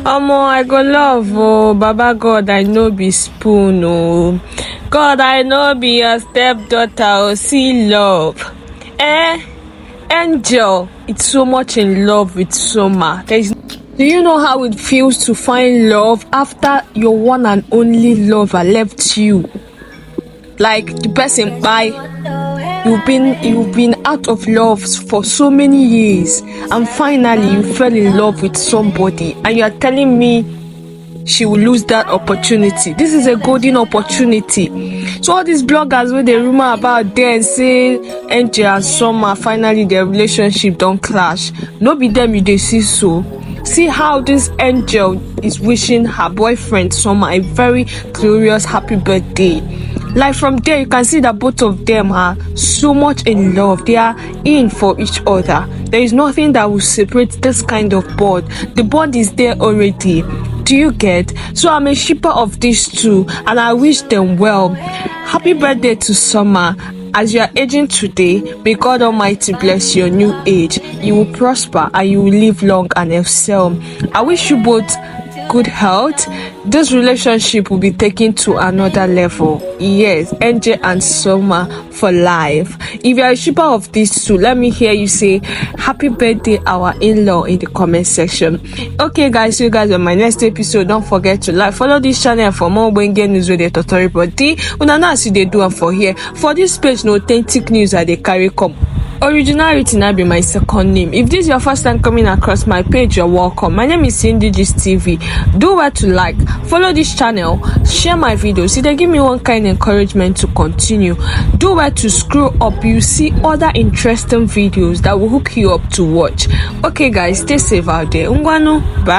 Omo, I go love, oh, Baba God, I know be spoon, oh. God, I know be your stepdaughter, oh, see love. Angel, it's so much in love with Soma. Do you know how it feels to find love after your one and only lover left you? Like the person you've been out of love for so many years, and finally you fell in love with somebody, and you are telling me she will lose that opportunity. This is a golden opportunity. So all these bloggers where they rumor about them say Angel and Soma finally their relationship don't clash. No be them you they see so. See how this Angel is wishing her boyfriend Soma a very glorious happy birthday. Like from there you can see that both of them are so much in love. They are in for each other. There is nothing that will separate this kind of bond. The bond is there already. Do you get? So I'm a shipper of these two, and I wish them well. Happy birthday to Soma. As you are aging today, may God Almighty bless your new age. You will prosper and you will live long and excel. I wish you both good health. This relationship will be taken to another level. Yes, Angel and Soma for life. If you are a shipper of these two, let me hear you say happy birthday our in-law in the comment section. Okay guys, see you guys on my next episode. Don't forget to like, follow this channel for more Wengen news with the tutorial body. Una know see they do and for here. For this page, no authentic news that they carry come. Originality now be my second name. If this is your first time coming across my page, you're welcome. My name is Gist TV. Do well to like, follow this channel, share my videos. See, they give me one kind of encouragement to continue. Do well to scroll up. You see other interesting videos that will hook you up to watch. Okay guys, stay safe out there. Ungwanu, bye.